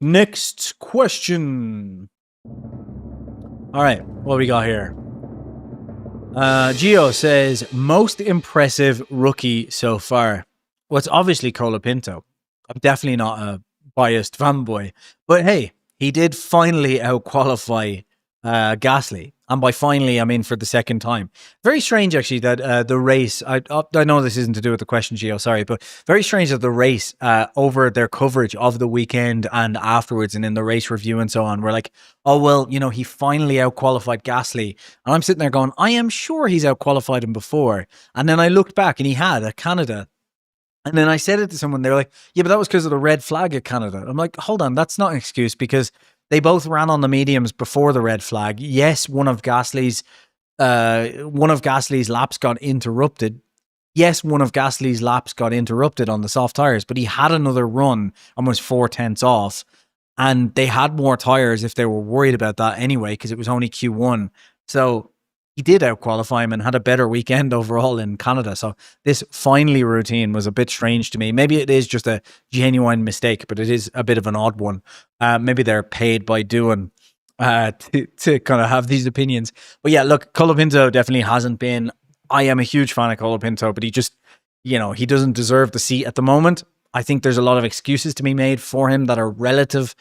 Next question. All right, what we got here? Gio says, most impressive rookie so far. Well, it's obviously Colapinto. I'm definitely not a biased fanboy. But hey, he did finally outqualify Gasly. And by finally, I mean for the second time. Very strange, actually, that the race, I know this isn't to do with the question, Gio, sorry, but very strange that the race over their coverage of the weekend and afterwards and in the race review and so on, we're like, oh, well, you know, he finally outqualified Gasly. And I'm sitting there going, I am sure he's outqualified him before. And then I looked back and he had at Canada. And then I said it to someone, they were like, yeah, but that was because of the red flag at Canada. I'm like, hold on, that's not an excuse because they both ran on the mediums before the red flag. Yes, one of Gasly's laps got interrupted. Yes, one of Gasly's laps got interrupted on the soft tires, but he had another run, almost 4/10 off. And they had more tires if they were worried about that anyway, because it was only Q1. So he did outqualify him and had a better weekend overall in Canada. So this finally routine was a bit strange to me. Maybe it is just a genuine mistake, but it is a bit of an odd one. Maybe they're paid by doing to kind of have these opinions. But yeah, look, Colapinto definitely hasn't been. I am a huge fan of Colapinto, but he just, you know, he doesn't deserve the seat at the moment. I think there's a lot of excuses to be made for him that are relative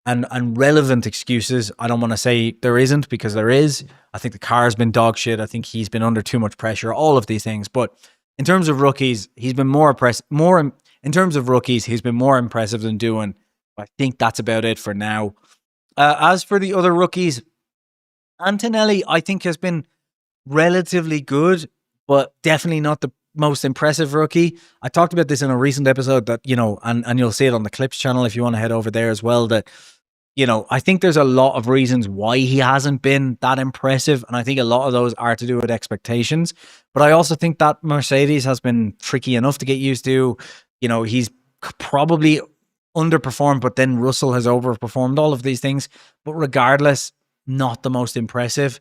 and relevant excuses. I don't want to say there isn't, because there is. I think the car's been dog shit. I think he's been under too much pressure, all of these things. But in terms of rookies, he's been in terms of rookies, he's been more impressive than doing. I think that's about it for now. As for the other rookies, Antonelli, I think, has been relatively good, but definitely not the most impressive rookie. I talked about this in a recent episode that, you know, and you'll see it on the Clips channel if you want to head over there as well, that, you know, I think there's a lot of reasons why he hasn't been that impressive. And I think a lot of those are to do with expectations. But I also think that Mercedes has been tricky enough to get used to. You know, he's probably underperformed, but then Russell has overperformed, all of these things. But regardless, not the most impressive.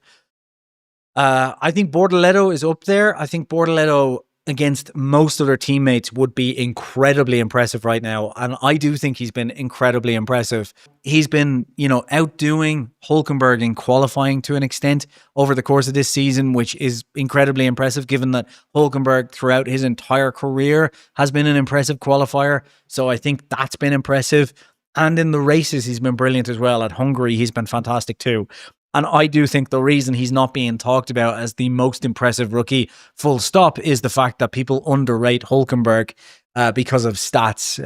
I think Bortoleto is up there. I think Bortoleto against most other teammates would be incredibly impressive right now. And I do think he's been incredibly impressive. He's been, you know, outdoing Hülkenberg in qualifying to an extent over the course of this season, which is incredibly impressive given that Hülkenberg throughout his entire career has been an impressive qualifier. So I think that's been impressive. And in the races, he's been brilliant as well. At Hungary, he's been fantastic too. And I do think the reason he's not being talked about as the most impressive rookie, full stop, is the fact that people underrate Hülkenberg because of stats,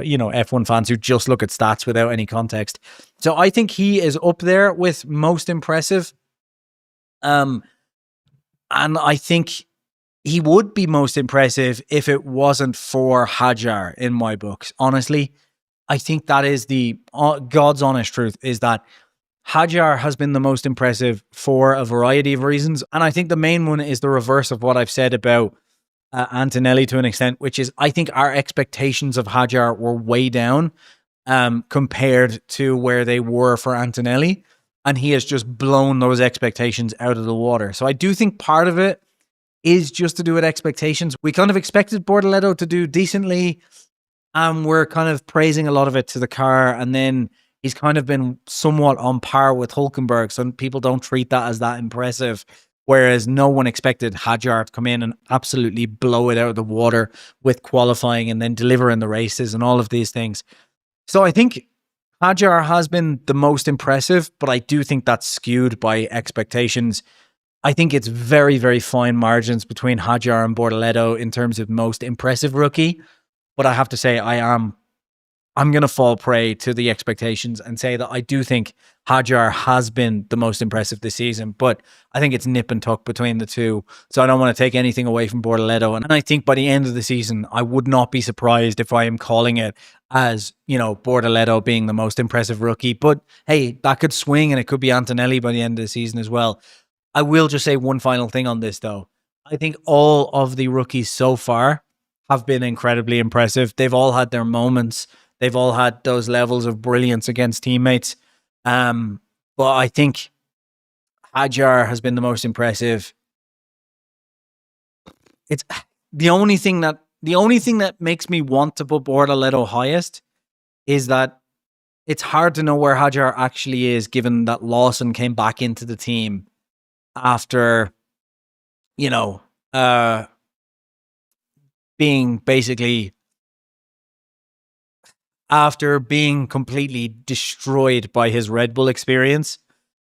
you know, F1 fans who just look at stats without any context. So I think he is up there with most impressive. And I think he would be most impressive if it wasn't for Hadjar in my books. Honestly, I think that is the God's honest truth, is that Hadjar has been the most impressive for a variety of reasons. And I think the main one is the reverse of what I've said about Antonelli to an extent, which is I think our expectations of Hadjar were way down compared to where they were for Antonelli. And he has just blown those expectations out of the water. So I do think part of it is just to do with expectations. We kind of expected Bortoleto to do decently. We're kind of praising a lot of it to the car. And then he's kind of been somewhat on par with Hülkenberg, so people don't treat that as that impressive, whereas no one expected Hadjar to come in and absolutely blow it out of the water with qualifying and then deliver in the races and all of these things. So I think Hadjar has been the most impressive, but I do think that's skewed by expectations. I think it's very, very fine margins between Hadjar and Bortoleto in terms of most impressive rookie, but I have to say I'm going to fall prey to the expectations and say that I do think Hadjar has been the most impressive this season, but I think it's nip and tuck between the two. So I don't want to take anything away from Bortoleto. And I think by the end of the season, I would not be surprised if I am calling it as, you know, Bortoleto being the most impressive rookie. But hey, that could swing and it could be Antonelli by the end of the season as well. I will just say one final thing on this though. I think all of the rookies so far have been incredibly impressive. They've all had their moments. They've all had those levels of brilliance against teammates. But I think Hadjar has been the most impressive. It's the only thing that makes me want to put Bortoleto highest is that it's hard to know where Hajar actually is, given that Lawson came back into the team after, being basically after being completely destroyed by his Red Bull experience.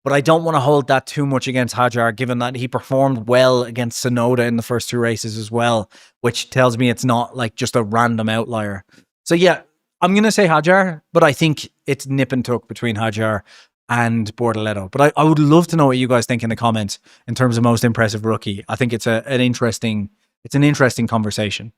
But I don't want to hold that too much against Hajar, given that he performed well against Sonoda in the first 2 races as well, which tells me it's not like just a random outlier. So yeah, I'm going to say Hajar, but I think it's nip and tuck between Hajar and Bortoleto. But I would love to know what you guys think in the comments in terms of most impressive rookie. I think it's an interesting conversation.